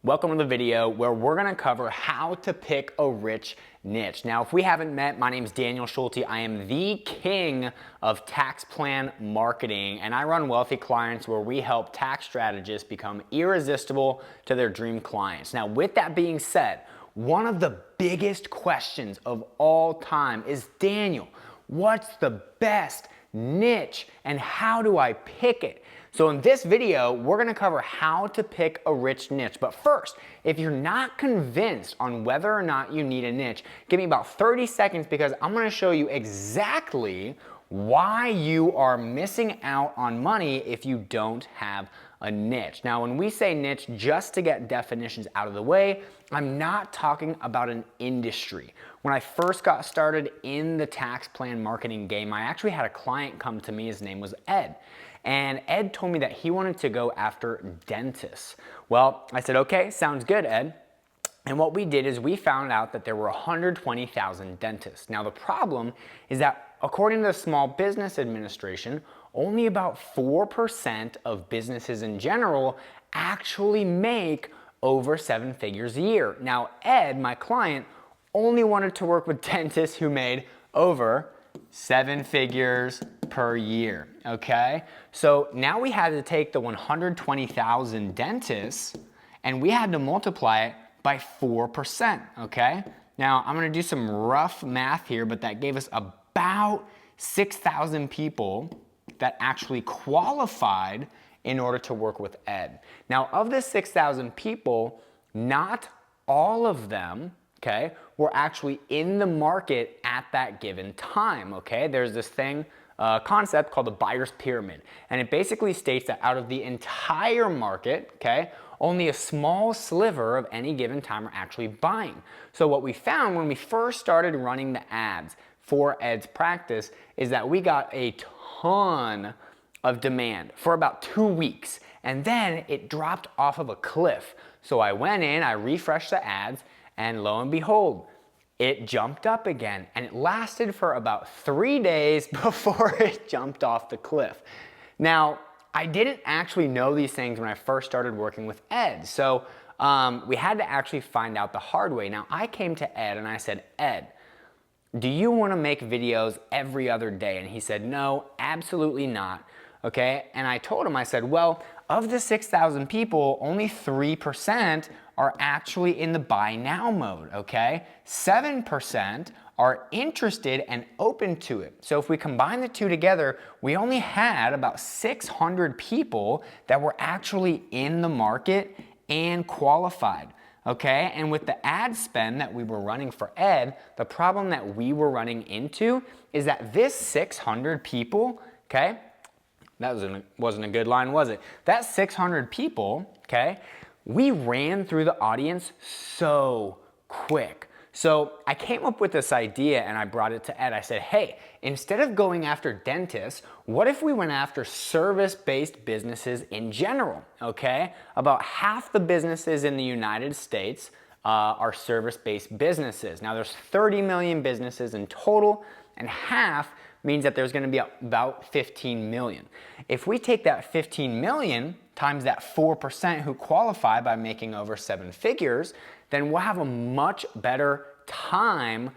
Welcome to the video where we're gonna cover how to pick a rich niche. Now, if we haven't met, my name is Daniel Schulte. I am the king of tax plan marketing, and I run Wealthy Clients where we help tax strategists become irresistible to their dream clients. Now, with that being said, one of the biggest questions of all time is, Daniel, what's the best niche and how do I pick it? So in this video, we're gonna cover how to pick a rich niche. But first, if you're not convinced on whether or not you need a niche, give me about 30 seconds because I'm gonna show you exactly why you are missing out on money if you don't have a niche. Now, when we say niche, just to get definitions out of the way, I'm not talking about an industry. When I first got started in the tax plan marketing game, I actually had a client come to me, his name was Ed. And Ed told me that he wanted to go after dentists. Well, I said, okay, sounds good, Ed. And what we did is we found out that there were 120,000 dentists. Now the problem is that according to the Small Business Administration, only about 4% of businesses in general actually make over 7 figures a year. Now Ed, my client, only wanted to work with dentists who made over 7 figures per year, okay? So now we had to take the 120,000 dentists and we had to multiply it by 4%, okay? Now I'm gonna do some rough math here, but that gave us about 6,000 people that actually qualified in order to work with Ed. Now of this 6,000 people, not all of them, okay, were actually in the market at that given time, okay? There's this thing, concept called the buyer's pyramid. And it basically states that out of the entire market, okay, only a small sliver of any given time are actually buying. So what we found when we first started running the ads for Ed's practice is that we got a ton of demand for about 2 weeks. And then it dropped off of a cliff. So I went in, I refreshed the ads, and lo and behold, it jumped up again, and it lasted for about 3 days before it jumped off the cliff. Now, I didn't actually know these things when I first started working with Ed, so we had to actually find out the hard way. Now, I came to Ed and I said, Ed, do you want to make videos every other day? And he said, no, absolutely not, okay? And I told him, I said, well, of the 6,000 people, only 3% are actually in the buy now mode, okay? 7% are interested and open to it. So if we combine the two together, we only had about 600 people that were actually in the market and qualified, okay? And with the ad spend that we were running for Ed, the problem that we were running into is that this 600 people, okay? That wasn't a good line, was it? That 600 people, okay, we ran through the audience so quick. So I came up with this idea and I brought it to Ed. I said, hey, instead of going after dentists, what if we went after service-based businesses in general, okay? About half the businesses in the United States are service-based businesses. Now there's 30 million businesses in total, and half means that there's gonna be about 15 million. If we take that 15 million times that 4% who qualify by making over 7 figures, then we'll have a much better time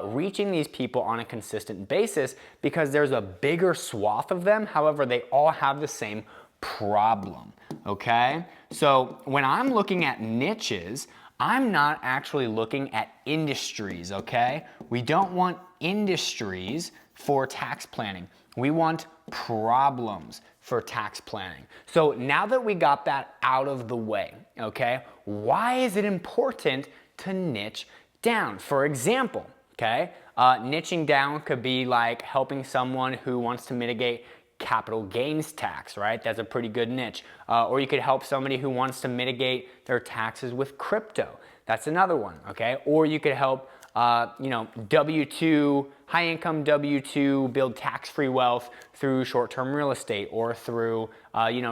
reaching these people on a consistent basis because there's a bigger swath of them. However, they all have the same problem, okay? So when I'm looking at niches, I'm not actually looking at industries, okay? We don't want industries for tax planning. We want problems for tax planning. So now that we got that out of the way, okay, why is it important to niche down? For example, okay, niching down could be like helping someone who wants to mitigate capital gains tax, right? That's a pretty good niche. Or you could help somebody who wants to mitigate their taxes with crypto. That's another one, okay? Or you could help W-2, high-income W-2 build tax-free wealth through short-term real estate or through,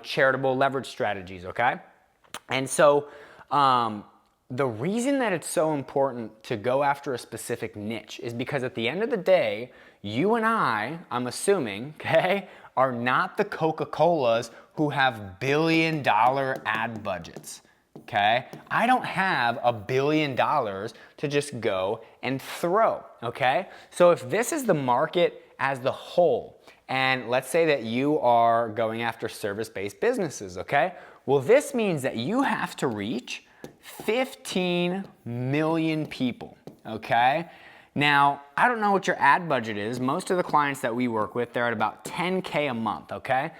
charitable leverage strategies, okay? And so the reason that it's so important to go after a specific niche is because at the end of the day, you and I'm assuming, okay, are not the Coca-Colas who have billion-dollar ad budgets. okay? I don't have $1 billion to just go and throw, okay? So if this is the market as the whole, and let's say that you are going after service-based businesses, okay? Well, this means that you have to reach 15 million people, okay? Now, I don't know what your ad budget is. Most of the clients that we work with, they're at about 10K a month, okay?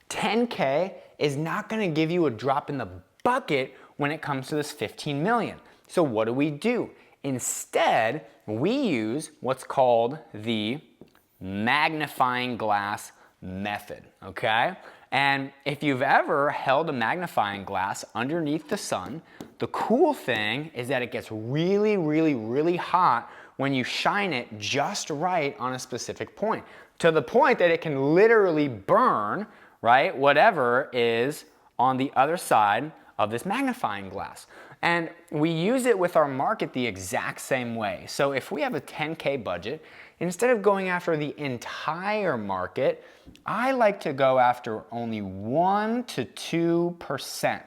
10K is not gonna give you a drop in the bucket when it comes to this 15 million. So what do? Instead, we use what's called the magnifying glass method, okay? And if you've ever held a magnifying glass underneath the sun, the cool thing is that it gets really, really, really hot when you shine it just right on a specific point, to the point that it can literally burn, right, whatever is on the other side of this magnifying glass. And we use it with our market the exact same way. So if we have a 10K budget, instead of going after the entire market, I like to go after only 1 to 2%,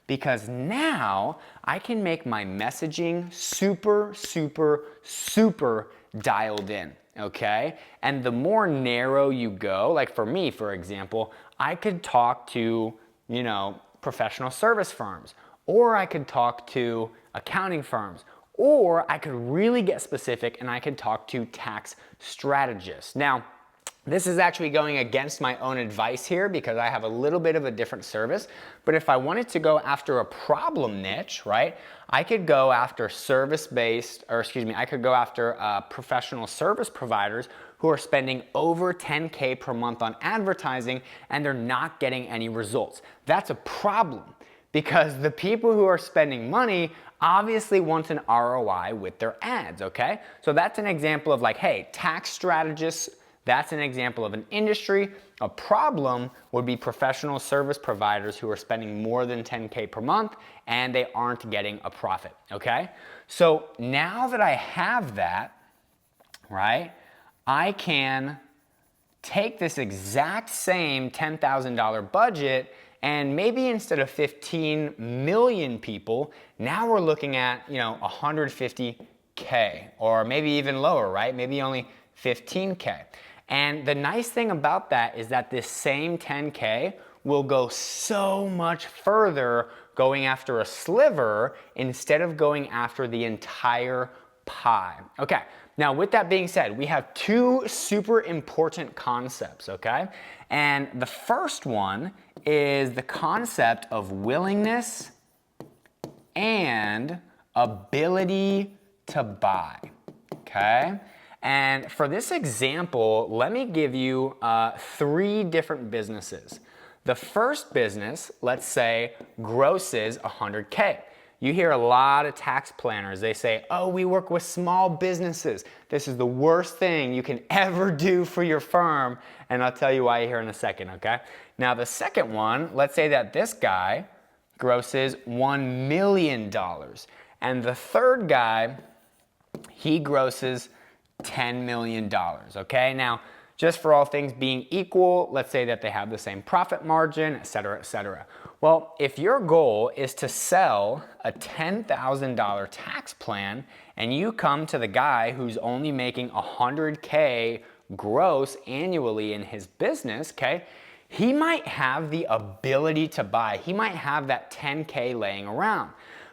because now I can make my messaging super, super, super dialed in, okay? And the more narrow you go, like for me, for example, I could talk to, you know, professional service firms, or I could talk to accounting firms, or I could really get specific and I could talk to tax strategists. Now, this is actually going against my own advice here because I have a little bit of a different service, but if I wanted to go after a problem niche, right, I could go after I could go after professional service providers who are spending over 10K per month on advertising and they're not getting any results. That's a problem because the people who are spending money obviously want an ROI with their ads, okay? So that's an example of like, hey, tax strategists, that's an example of an industry. A problem would be professional service providers who are spending more than 10K per month and they aren't getting a profit, okay? So now that I have that, right, I can take this exact same $10,000 budget and maybe instead of 15 million people, now we're looking at, 150K or maybe even lower, right? Maybe only 15K. And the nice thing about that is that this same 10K will go so much further going after a sliver instead of going after the entire pie. Okay, now with that being said, we have two super important concepts, okay? And the first one is the concept of willingness and ability to buy, okay? And for this example, let me give you 3 different businesses. The first business, let's say, grosses 100K. You hear a lot of tax planners, they say, oh, we work with small businesses. This is the worst thing you can ever do for your firm. And I'll tell you why here in a second, okay? Now the second one, let's say that this guy grosses $1 million. And the third guy, he grosses $10 million, okay? Now, just for all things being equal, let's say that they have the same profit margin, et cetera, et cetera. Well, if your goal is to sell a $10,000 tax plan and you come to the guy who's only making 100K gross annually in his business, okay, he might have the ability to buy. He might have that 10K laying around.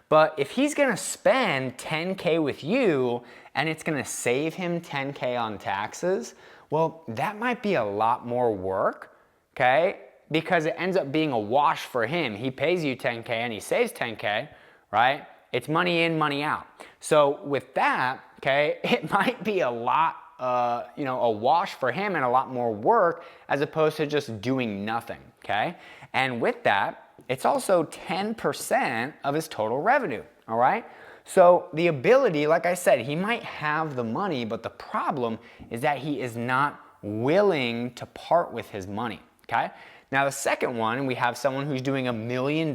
But if he's gonna spend 10K with you and it's gonna save him 10K on taxes, well, that might be a lot more work, okay? Because it ends up being a wash for him. He pays you 10K and he saves 10K, right? It's money in, money out. So with that, okay, it might be a lot, a wash for him and a lot more work as opposed to just doing nothing, okay? And with that, it's also 10% of his total revenue, all right? So the ability, like I said, he might have the money, but the problem is that he is not willing to part with his money, okay? Now the second one, we have someone who's doing $1 million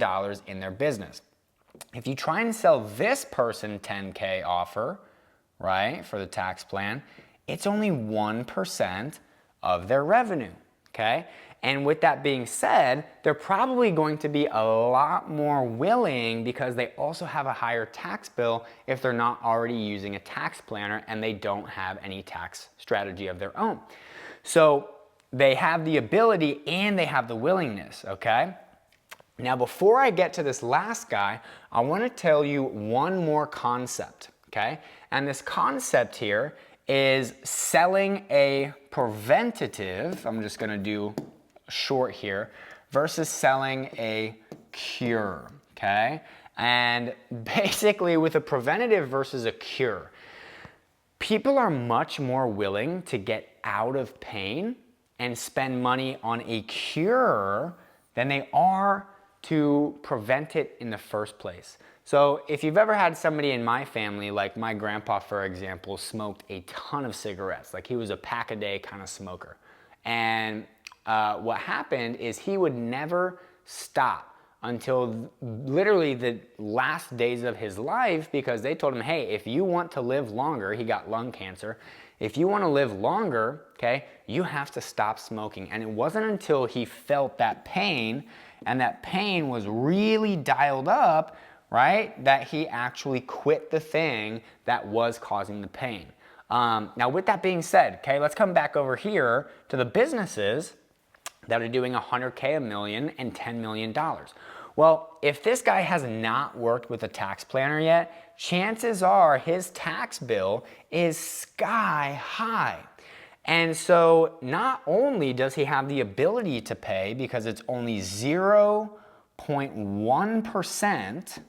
in their business. If you try and sell this person 10K offer, right, for the tax plan, it's only 1% of their revenue, okay? And with that being said, they're probably going to be a lot more willing because they also have a higher tax bill if they're not already using a tax planner and they don't have any tax strategy of their own. So they have the ability and they have the willingness, okay? Now, before I get to this last guy, I want to tell you one more concept, okay? And this concept here is selling a preventative, I'm just going to do short here, versus selling a cure, okay? And basically with a preventative versus a cure, people are much more willing to get out of pain and spend money on a cure than they are to prevent it in the first place. So if you've ever had somebody in my family, like my grandpa, for example, smoked a ton of cigarettes, like he was a pack a day kind of smoker. And what happened is he would never stop until literally the last days of his life, because they told him, hey, if you want to live longer, he got lung cancer. If you want to live longer, okay, you have to stop smoking. And it wasn't until he felt that pain, and that pain was really dialed up, right, that he actually quit the thing that was causing the pain. Now, with that being said, okay, let's come back over here to the businesses that are doing $100K, $1 million, and $10 million. Well, if this guy has not worked with a tax planner yet, chances are his tax bill is sky high. And so not only does he have the ability to pay because it's only 0.1%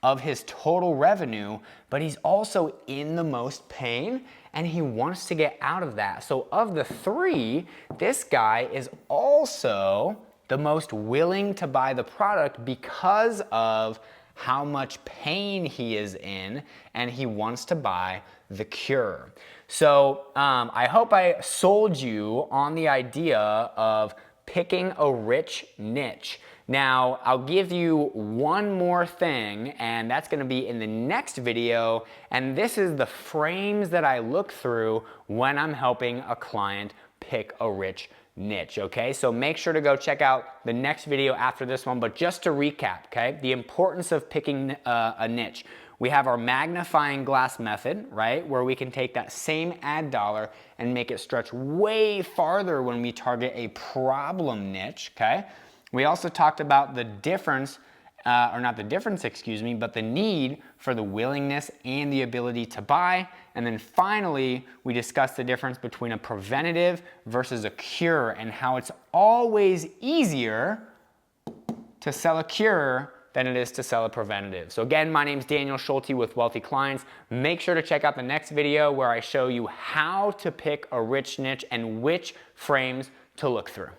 of his total revenue, but he's also in the most pain and he wants to get out of that. So of the three, this guy is also the most willing to buy the product because of how much pain he is in, and he wants to buy the cure. So I hope I sold you on the idea of picking a rich niche. Now, I'll give you one more thing, and that's gonna be in the next video, and this is the frames that I look through when I'm helping a client pick a rich niche, okay? So make sure to go check out the next video after this one, but just to recap, okay? The importance of picking a niche. We have our magnifying glass method, right? Where we can take that same ad dollar and make it stretch way farther when we target a problem niche, okay? We also talked about the difference, or not the difference, excuse me, but the need for the willingness and the ability to buy. And then finally, we discussed the difference between a preventative versus a cure and how it's always easier to sell a cure than it is to sell a preventative. So again, my name's Daniel Schulte with Wealthy Clients. Make sure to check out the next video where I show you how to pick a rich niche and which frames to look through.